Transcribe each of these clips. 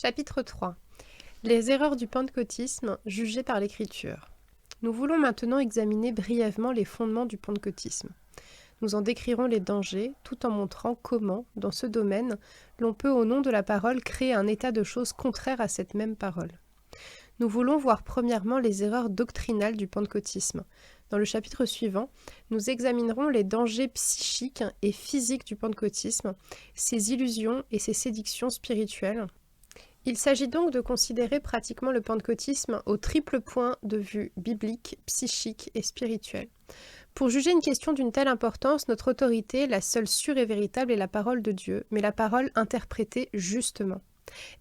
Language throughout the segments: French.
Chapitre 3. Les erreurs du pentecôtisme jugées par l'Écriture. Nous voulons maintenant examiner brièvement les fondements du pentecôtisme. Nous en décrirons les dangers, tout en montrant comment, dans ce domaine, l'on peut, au nom de la parole, créer un état de choses contraire à cette même parole. Nous voulons voir premièrement les erreurs doctrinales du pentecôtisme. Dans le chapitre suivant, nous examinerons les dangers psychiques et physiques du pentecôtisme, ses illusions et ses séductions spirituelles. Il s'agit donc de considérer pratiquement le pentecôtisme au triple point de vue biblique, psychique et spirituel. Pour juger une question d'une telle importance, notre autorité, la seule sûre et véritable, est la parole de Dieu, mais la parole interprétée justement.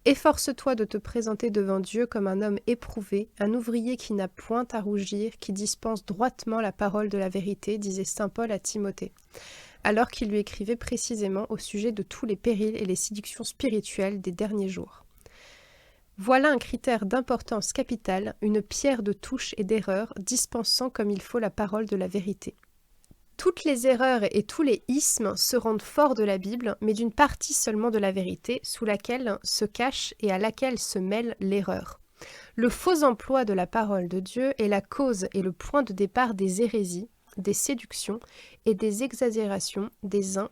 Efforce-toi de te présenter devant Dieu comme un homme éprouvé, un ouvrier qui n'a point à rougir, qui dispense droitement la parole de la vérité, disait saint Paul à Timothée, alors qu'il lui écrivait précisément au sujet de tous les périls et les séductions spirituelles des derniers jours. Voilà un critère d'importance capitale, une pierre de touche et d'erreur, dispensant comme il faut la parole de la vérité. Toutes les erreurs et tous les ismes se rendent forts de la Bible, mais d'une partie seulement de la vérité, sous laquelle se cache et à laquelle se mêle l'erreur. Le faux emploi de la parole de Dieu est la cause et le point de départ des hérésies, des séductions et des exagérations des uns,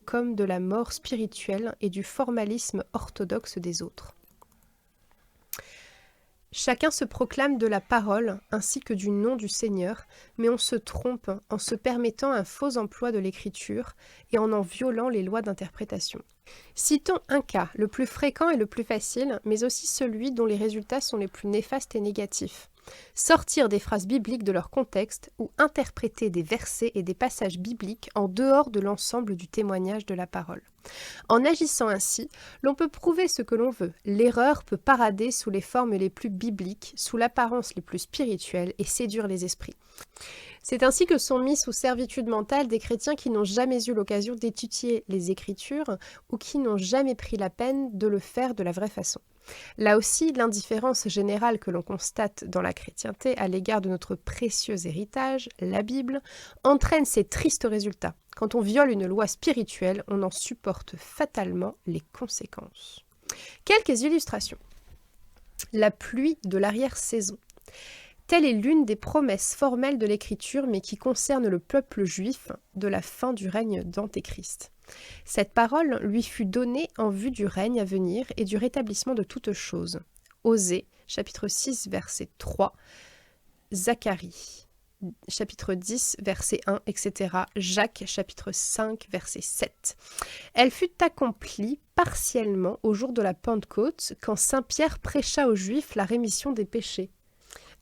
comme de la mort spirituelle et du formalisme orthodoxe des autres. Chacun se proclame de la parole ainsi que du nom du Seigneur, mais on se trompe en se permettant un faux emploi de l'écriture et en violant les lois d'interprétation. Citons un cas, le plus fréquent et le plus facile, mais aussi celui dont les résultats sont les plus néfastes et négatifs. Sortir des phrases bibliques de leur contexte ou interpréter des versets et des passages bibliques en dehors de l'ensemble du témoignage de la parole. En agissant ainsi, l'on peut prouver ce que l'on veut. L'erreur peut parader sous les formes les plus bibliques, sous l'apparence les plus spirituelles et séduire les esprits. C'est ainsi que sont mis sous servitude mentale des chrétiens qui n'ont jamais eu l'occasion d'étudier les Écritures ou qui n'ont jamais pris la peine de le faire de la vraie façon. Là aussi, l'indifférence générale que l'on constate dans la chrétienté à l'égard de notre précieux héritage, la Bible, entraîne ces tristes résultats. Quand on viole une loi spirituelle, on en supporte fatalement les conséquences. Quelques illustrations. La pluie de l'arrière-saison. Telle est l'une des promesses formelles de l'Écriture, mais qui concerne le peuple juif de la fin du règne d'Antéchrist. Cette parole lui fut donnée en vue du règne à venir et du rétablissement de toutes choses. Osée, chapitre 6, verset 3, Zacharie, chapitre 10, verset 1, etc. Jacques, chapitre 5, verset 7. Elle fut accomplie partiellement au jour de la Pentecôte, quand saint Pierre prêcha aux Juifs la rémission des péchés.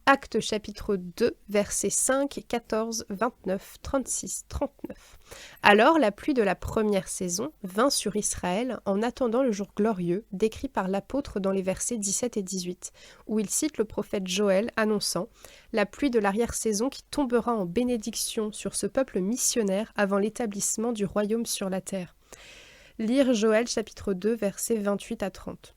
Actes chapitre 2, versets 5, 14, 29, 36, 39. Alors la pluie de la première saison vint sur Israël en attendant le jour glorieux, décrit par l'apôtre dans les versets 17 et 18, où il cite le prophète Joël annonçant « La pluie de l'arrière-saison qui tombera en bénédiction sur ce peuple missionnaire avant l'établissement du royaume sur la terre. » Lire Joël chapitre 2, versets 28 à 30.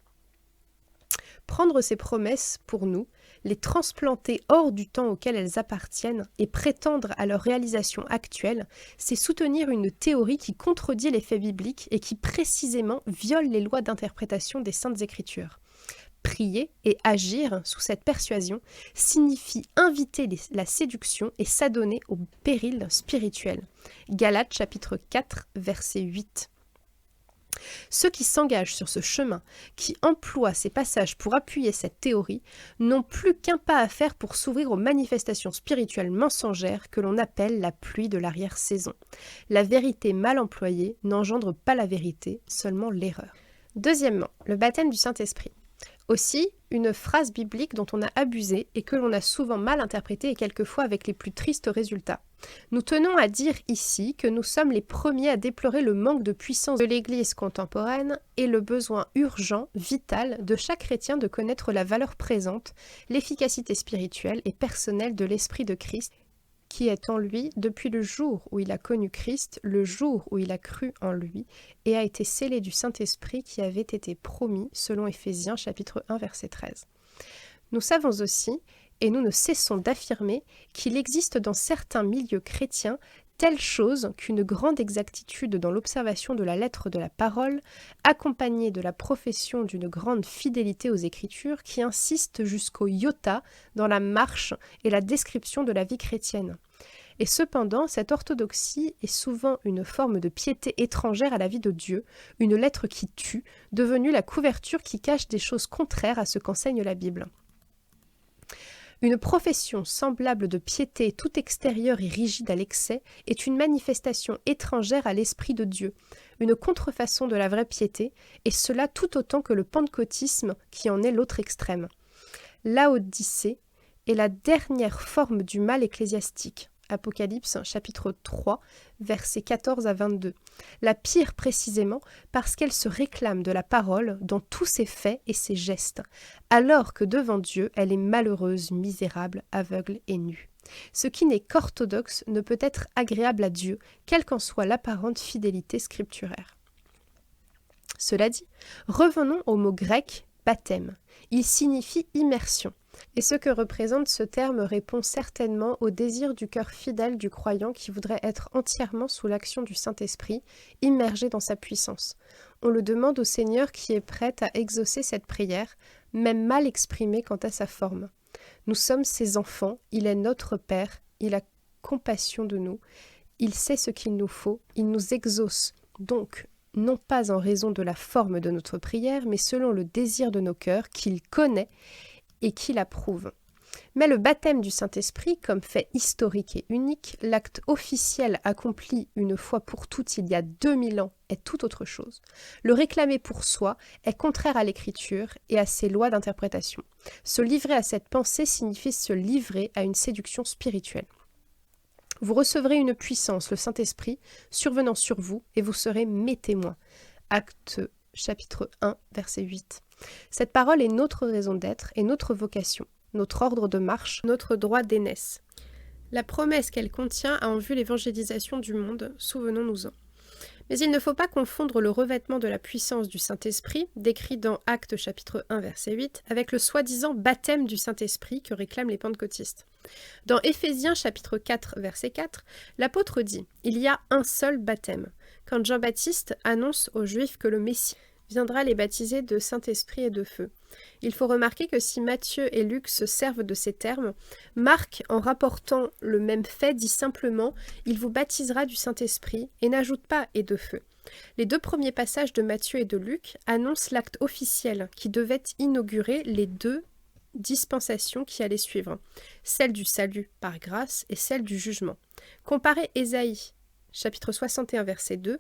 Prendre ces promesses pour nous, les transplanter hors du temps auquel elles appartiennent et prétendre à leur réalisation actuelle, c'est soutenir une théorie qui contredit les faits bibliques et qui précisément viole les lois d'interprétation des Saintes Écritures. Prier et agir sous cette persuasion signifie inviter la séduction et s'adonner au péril spirituel. Galates chapitre 4, verset 8. Ceux qui s'engagent sur ce chemin, qui emploient ces passages pour appuyer cette théorie, n'ont plus qu'un pas à faire pour s'ouvrir aux manifestations spirituelles mensongères que l'on appelle la pluie de l'arrière-saison. La vérité mal employée n'engendre pas la vérité, seulement l'erreur. Deuxièmement, le baptême du Saint-Esprit. Aussi, une phrase biblique dont on a abusé et que l'on a souvent mal interprétée et quelquefois avec les plus tristes résultats. Nous tenons à dire ici que nous sommes les premiers à déplorer le manque de puissance de l'Église contemporaine et le besoin urgent, vital, de chaque chrétien de connaître la valeur présente, l'efficacité spirituelle et personnelle de l'Esprit de Christ, qui est en lui depuis le jour où il a connu Christ, le jour où il a cru en lui, et a été scellé du Saint-Esprit qui avait été promis, selon Éphésiens chapitre 1, verset 13. Nous savons aussi, et nous ne cessons d'affirmer, qu'il existe dans certains milieux chrétiens telle chose qu'une grande exactitude dans l'observation de la lettre de la parole, accompagnée de la profession d'une grande fidélité aux Écritures, qui insiste jusqu'au iota dans la marche et la description de la vie chrétienne. Et cependant, cette orthodoxie est souvent une forme de piété étrangère à la vie de Dieu, une lettre qui tue, devenue la couverture qui cache des choses contraires à ce qu'enseigne la Bible. Une profession semblable de piété tout extérieure et rigide à l'excès est une manifestation étrangère à l'Esprit de Dieu, une contrefaçon de la vraie piété, et cela tout autant que le pentecôtisme qui en est l'autre extrême. Laodicée est la dernière forme du mal ecclésiastique. Apocalypse chapitre 3, versets 14 à 22. La pire précisément parce qu'elle se réclame de la parole dans tous ses faits et ses gestes, alors que devant Dieu elle est malheureuse, misérable, aveugle et nue. Ce qui n'est qu'orthodoxe ne peut être agréable à Dieu, quelle qu'en soit l'apparente fidélité scripturaire. Cela dit, revenons au mot grec « baptême ». Il signifie immersion. Et ce que représente ce terme répond certainement au désir du cœur fidèle du croyant qui voudrait être entièrement sous l'action du Saint-Esprit, immergé dans sa puissance. On le demande au Seigneur qui est prêt à exaucer cette prière, même mal exprimée quant à sa forme. Nous sommes ses enfants, il est notre Père, il a compassion de nous, il sait ce qu'il nous faut, il nous exauce, donc non pas en raison de la forme de notre prière, mais selon le désir de nos cœurs qu'il connaît et qui l'approuve. Mais le baptême du Saint-Esprit, comme fait historique et unique, l'acte officiel accompli une fois pour toutes il y a 2000 ans, est tout autre chose. Le réclamer pour soi est contraire à l'Écriture et à ses lois d'interprétation. Se livrer à cette pensée signifie se livrer à une séduction spirituelle. Vous recevrez une puissance, le Saint-Esprit, survenant sur vous, et vous serez mes témoins. Acte chapitre 1, verset 8. Cette parole est notre raison d'être et notre vocation, notre ordre de marche, notre droit d'aînesse. La promesse qu'elle contient a en vue l'évangélisation du monde, souvenons-nous-en. Mais il ne faut pas confondre le revêtement de la puissance du Saint-Esprit, décrit dans Actes chapitre 1, verset 8, avec le soi-disant baptême du Saint-Esprit que réclament les pentecôtistes. Dans Éphésiens chapitre 4, verset 4, l'apôtre dit « Il y a un seul baptême ». Quand Jean-Baptiste annonce aux Juifs que le Messie viendra les baptiser de Saint-Esprit et de feu. Il faut remarquer que si Matthieu et Luc se servent de ces termes, Marc, en rapportant le même fait, dit simplement « Il vous baptisera du Saint-Esprit » et n'ajoute pas « et de feu ». Les deux premiers passages de Matthieu et de Luc annoncent l'acte officiel qui devait inaugurer les deux dispensations qui allaient suivre, celle du salut par grâce et celle du jugement. Comparez Ésaïe, chapitre 61, verset 2,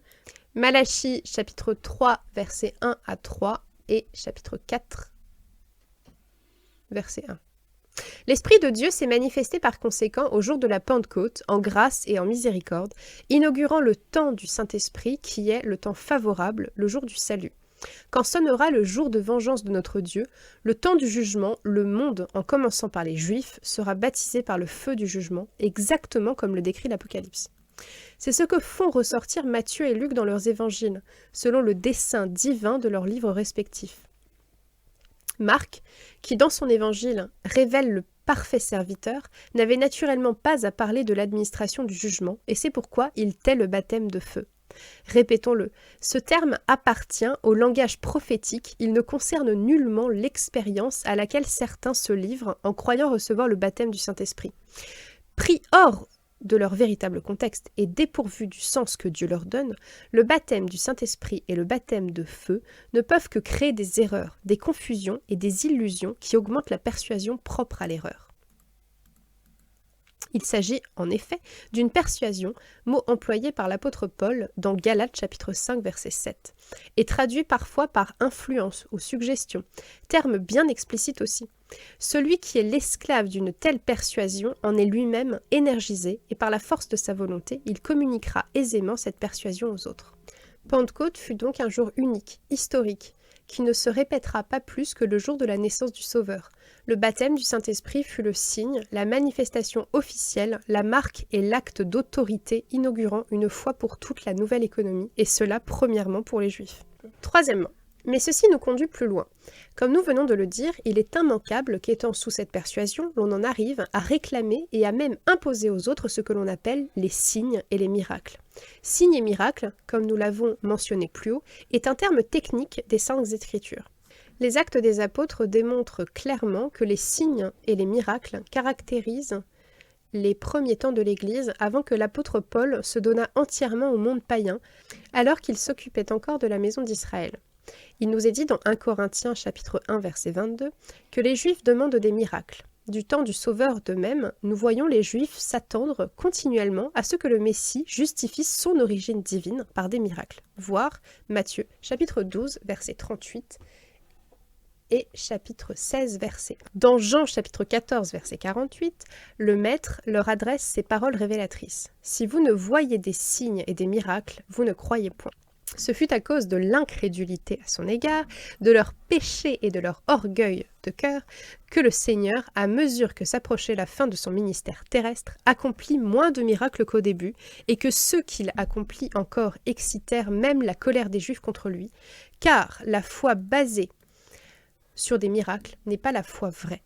Malachie, chapitre 3, versets 1 à 3 et chapitre 4, verset 1. L'Esprit de Dieu s'est manifesté par conséquent au jour de la Pentecôte, en grâce et en miséricorde, inaugurant le temps du Saint-Esprit qui est le temps favorable, le jour du salut. Quand sonnera le jour de vengeance de notre Dieu, le temps du jugement, le monde, en commençant par les Juifs, sera baptisé par le feu du jugement, exactement comme le décrit l'Apocalypse. C'est ce que font ressortir Matthieu et Luc dans leurs évangiles, selon le dessein divin de leurs livres respectifs. Marc, qui dans son évangile révèle le parfait serviteur, n'avait naturellement pas à parler de l'administration du jugement, et c'est pourquoi il tait le baptême de feu. Répétons-le, ce terme appartient au langage prophétique, il ne concerne nullement l'expérience à laquelle certains se livrent en croyant recevoir le baptême du Saint-Esprit. Pris hors de leur véritable contexte et dépourvu du sens que Dieu leur donne, le baptême du Saint-Esprit et le baptême de feu ne peuvent que créer des erreurs, des confusions et des illusions qui augmentent la persuasion propre à l'erreur. Il s'agit, en effet, d'une persuasion, mot employé par l'apôtre Paul dans Galates chapitre 5, verset 7, et traduit parfois par influence ou suggestion, terme bien explicite aussi. Celui qui est l'esclave d'une telle persuasion en est lui-même énergisé, et par la force de sa volonté, il communiquera aisément cette persuasion aux autres. Pentecôte fut donc un jour unique, historique, qui ne se répétera pas plus que le jour de la naissance du Sauveur. Le baptême du Saint-Esprit fut le signe, la manifestation officielle, la marque et l'acte d'autorité inaugurant une fois pour toutes la nouvelle économie, et cela premièrement pour les Juifs. Troisièmement, Mais ceci nous conduit plus loin. Comme nous venons de le dire, il est immanquable qu'étant sous cette persuasion, l'on en arrive à réclamer et à même imposer aux autres ce que l'on appelle les signes et les miracles. Signes et miracles, comme nous l'avons mentionné plus haut, est un terme technique des Saintes Écritures. Les Actes des Apôtres démontrent clairement que les signes et les miracles caractérisent les premiers temps de l'Église avant que l'apôtre Paul se donnât entièrement au monde païen, alors qu'il s'occupait encore de la maison d'Israël. Il nous est dit dans 1 Corinthiens chapitre 1 verset 22 que les Juifs demandent des miracles. Du temps du Sauveur d'eux-mêmes, nous voyons les Juifs s'attendre continuellement à ce que le Messie justifie son origine divine par des miracles. Voir Matthieu chapitre 12 verset 38 et chapitre 16 verset 1. Dans Jean chapitre 14 verset 48, le Maître leur adresse ces paroles révélatrices. « Si vous ne voyez des signes et des miracles, vous ne croyez point. » Ce fut à cause de l'incrédulité à son égard, de leur péché et de leur orgueil de cœur, que le Seigneur, à mesure que s'approchait la fin de son ministère terrestre, accomplit moins de miracles qu'au début, et que ceux qu'il accomplit encore excitèrent même la colère des Juifs contre lui, car la foi basée sur des miracles n'est pas la foi vraie.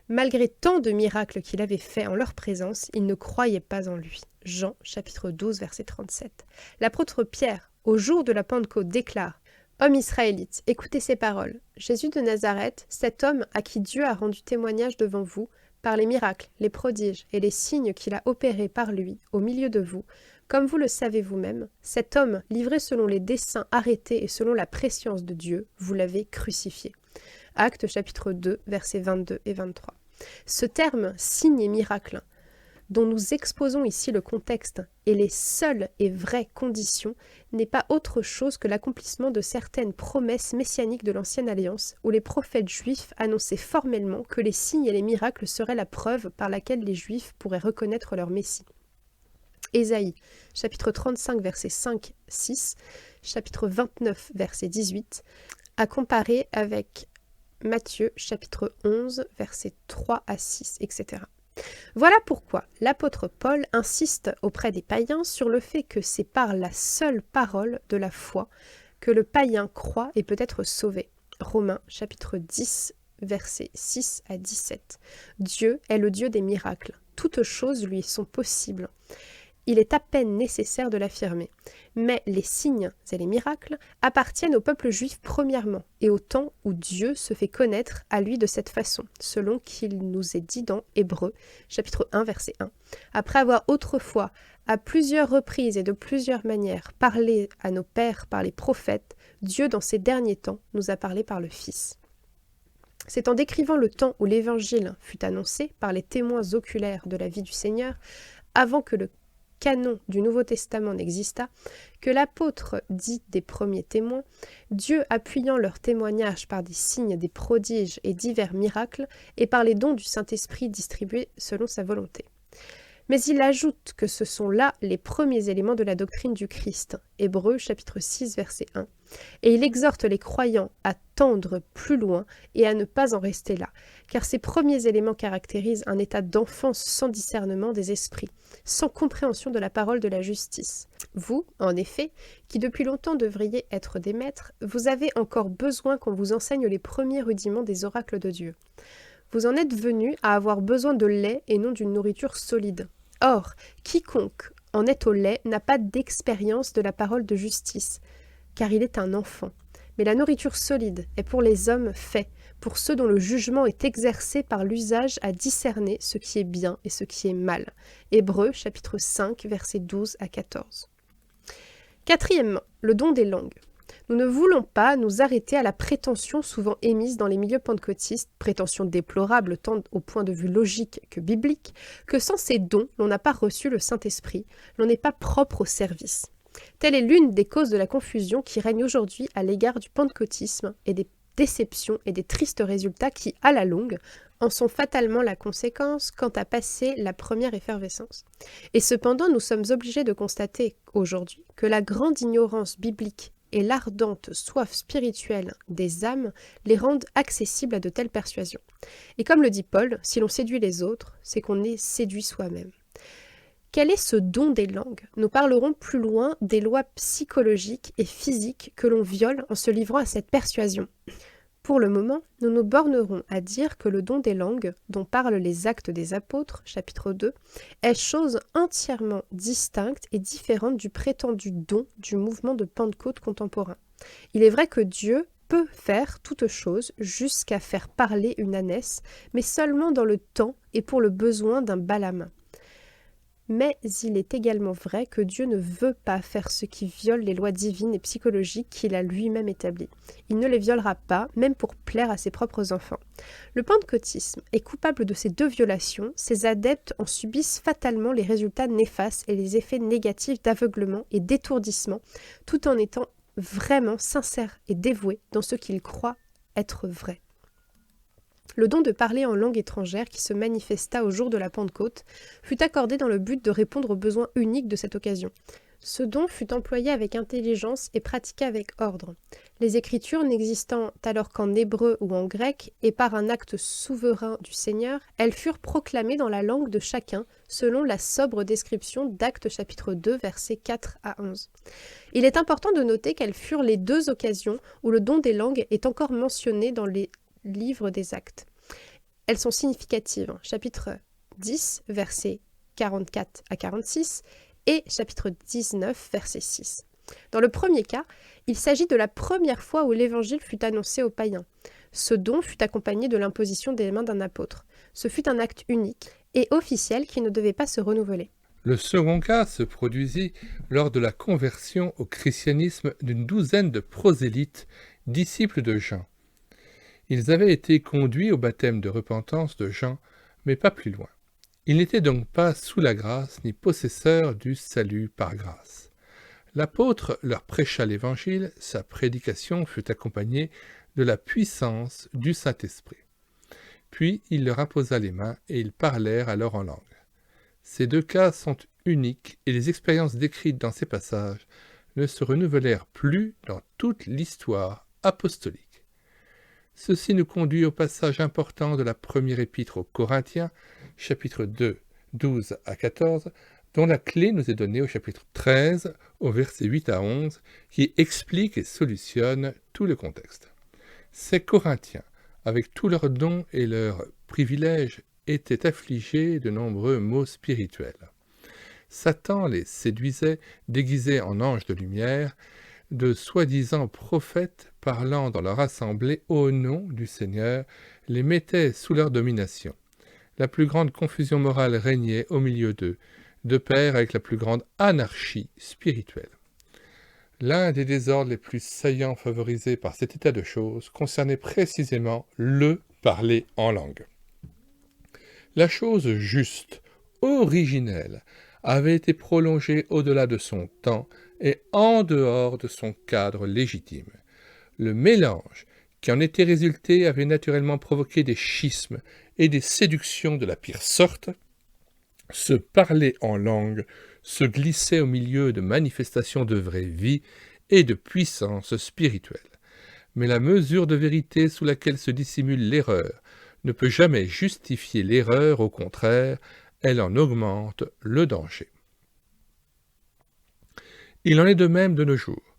Malgré tant de miracles qu'il avait faits en leur présence, ils ne croyaient pas en lui. Jean chapitre 12 verset 37. L'apôtre Pierre, au jour de la Pentecôte, déclare « Hommes israélites, écoutez ces paroles. Jésus de Nazareth, cet homme à qui Dieu a rendu témoignage devant vous, par les miracles, les prodiges et les signes qu'il a opérés par lui au milieu de vous, comme vous le savez vous-même, cet homme, livré selon les desseins arrêtés et selon la prescience de Dieu, vous l'avez crucifié. » Actes chapitre 2, versets 22 et 23. Ce terme « signe et miracle » dont nous exposons ici le contexte et les seules et vraies conditions, n'est pas autre chose que l'accomplissement de certaines promesses messianiques de l'Ancienne Alliance, où les prophètes juifs annonçaient formellement que les signes et les miracles seraient la preuve par laquelle les Juifs pourraient reconnaître leur Messie. Ésaïe, chapitre 35, versets 5-6, chapitre 29, verset 18, à comparer avec Matthieu, chapitre 11, versets 3 à 6, etc. Voilà pourquoi l'apôtre Paul insiste auprès des païens sur le fait que c'est par la seule parole de la foi que le païen croit et peut être sauvé. Romains chapitre 10, versets 6 à 17. Dieu est le Dieu des miracles. Toutes choses lui sont possibles. Il est à peine nécessaire de l'affirmer. Mais les signes et les miracles appartiennent au peuple juif premièrement, et au temps où Dieu se fait connaître à lui de cette façon, selon qu'il nous est dit dans Hébreux, chapitre 1, verset 1. Après avoir autrefois, à plusieurs reprises et de plusieurs manières, parlé à nos pères par les prophètes, Dieu dans ces derniers temps nous a parlé par le Fils. C'est en décrivant le temps où l'Évangile fut annoncé par les témoins oculaires de la vie du Seigneur, avant que le canon du Nouveau Testament n'exista, que l'apôtre dit des premiers témoins, Dieu appuyant leur témoignage par des signes, des prodiges et divers miracles, et par les dons du Saint-Esprit distribués selon sa volonté. Mais il ajoute que ce sont là les premiers éléments de la doctrine du Christ, Hébreux chapitre 6 verset 1, et il exhorte les croyants à tendre plus loin et à ne pas en rester là, car ces premiers éléments caractérisent un état d'enfance sans discernement des esprits, sans compréhension de la parole de la justice. Vous, en effet, qui depuis longtemps devriez être des maîtres, vous avez encore besoin qu'on vous enseigne les premiers rudiments des oracles de Dieu. Vous en êtes venus à avoir besoin de lait et non d'une nourriture solide. Or, quiconque en est au lait n'a pas d'expérience de la parole de justice, car il est un enfant. Mais la nourriture solide est pour les hommes faite, pour ceux dont le jugement est exercé par l'usage à discerner ce qui est bien et ce qui est mal. Hébreux, chapitre 5, versets 12 à 14. Quatrièmement, le don des langues. Nous ne voulons pas nous arrêter à la prétention souvent émise dans les milieux pentecôtistes, prétention déplorable tant au point de vue logique que biblique, que sans ces dons, l'on n'a pas reçu le Saint-Esprit, l'on n'est pas propre au service. Telle est l'une des causes de la confusion qui règne aujourd'hui à l'égard du pentecôtisme et des déceptions et des tristes résultats qui, à la longue, en sont fatalement la conséquence quant à passer la première effervescence. Et cependant, nous sommes obligés de constater aujourd'hui que la grande ignorance biblique et l'ardente soif spirituelle des âmes les rendent accessibles à de telles persuasions. Et comme le dit Paul, si l'on séduit les autres, c'est qu'on est séduit soi-même. Quel est ce don des langues? Nous parlerons plus loin des lois psychologiques et physiques que l'on viole en se livrant à cette persuasion. Pour le moment, nous nous bornerons à dire que le don des langues, dont parlent les Actes des Apôtres, chapitre 2, est chose entièrement distincte et différente du prétendu don du mouvement de Pentecôte contemporain. Il est vrai que Dieu peut faire toute chose jusqu'à faire parler une ânesse, mais seulement dans le temps et pour le besoin d'un bas la main. Mais il est également vrai que Dieu ne veut pas faire ce qui viole les lois divines et psychologiques qu'il a lui-même établies. Il ne les violera pas, même pour plaire à ses propres enfants. Le pentecôtisme est coupable de ces deux violations, ses adeptes en subissent fatalement les résultats néfastes et les effets négatifs d'aveuglement et d'étourdissement, tout en étant vraiment sincères et dévoués dans ce qu'ils croient être vrai. Le don de parler en langue étrangère qui se manifesta au jour de la Pentecôte fut accordé dans le but de répondre aux besoins uniques de cette occasion. Ce don fut employé avec intelligence et pratiqué avec ordre. Les Écritures n'existant alors qu'en hébreu ou en grec, et par un acte souverain du Seigneur, elles furent proclamées dans la langue de chacun, selon la sobre description d'Actes chapitre 2, versets 4 à 11. Il est important de noter qu'elles furent les deux occasions où le don des langues est encore mentionné dans les livres des Actes. Elles sont significatives. Chapitre 10, versets 44 à 46 et chapitre 19, verset 6. Dans le premier cas, il s'agit de la première fois où l'évangile fut annoncé aux païens. Ce don fut accompagné de l'imposition des mains d'un apôtre. Ce fut un acte unique et officiel qui ne devait pas se renouveler. Le second cas se produisit lors de la conversion au christianisme d'une douzaine de prosélytes, disciples de Jean. Ils avaient été conduits au baptême de repentance de Jean, mais pas plus loin. Ils n'étaient donc pas sous la grâce ni possesseurs du salut par grâce. L'apôtre leur prêcha l'Évangile, sa prédication fut accompagnée de la puissance du Saint-Esprit. Puis il leur imposa les mains et ils parlèrent alors en langue. Ces deux cas sont uniques et les expériences décrites dans ces passages ne se renouvelèrent plus dans toute l'histoire apostolique. Ceci nous conduit au passage important de la première épître aux Corinthiens, chapitre 2, 12 à 14, dont la clé nous est donnée au chapitre 13, au verset 8 à 11, qui explique et solutionne tout le contexte. Ces Corinthiens, avec tous leurs dons et leurs privilèges, étaient affligés de nombreux maux spirituels. Satan les séduisait, déguisés en anges de lumière, de soi-disant prophètes parlant dans leur assemblée au nom du Seigneur, les mettait sous leur domination. La plus grande confusion morale régnait au milieu d'eux, de pair avec la plus grande anarchie spirituelle. L'un des désordres les plus saillants favorisés par cet état de choses concernait précisément le parler en langue. La chose juste, originelle, avait été prolongée au-delà de son temps et en dehors de son cadre légitime. Le mélange qui en était résulté avait naturellement provoqué des schismes et des séductions de la pire sorte. Se parler en langue se glissait au milieu de manifestations de vraie vie et de puissance spirituelle. Mais la mesure de vérité sous laquelle se dissimule l'erreur ne peut jamais justifier l'erreur, au contraire, elle en augmente le danger. Il en est de même de nos jours.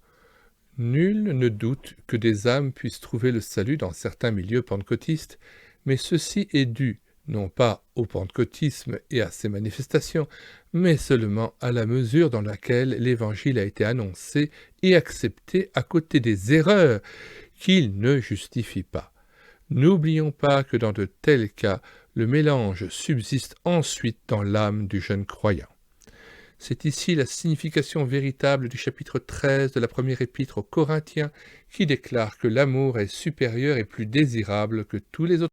Nul ne doute que des âmes puissent trouver le salut dans certains milieux pentecôtistes, mais ceci est dû non pas au pentecôtisme et à ses manifestations, mais seulement à la mesure dans laquelle l'Évangile a été annoncé et accepté à côté des erreurs qu'il ne justifie pas. N'oublions pas que dans de tels cas, le mélange subsiste ensuite dans l'âme du jeune croyant. C'est ici la signification véritable du chapitre 13 de la première épître aux Corinthiens qui déclare que l'amour est supérieur et plus désirable que tous les autres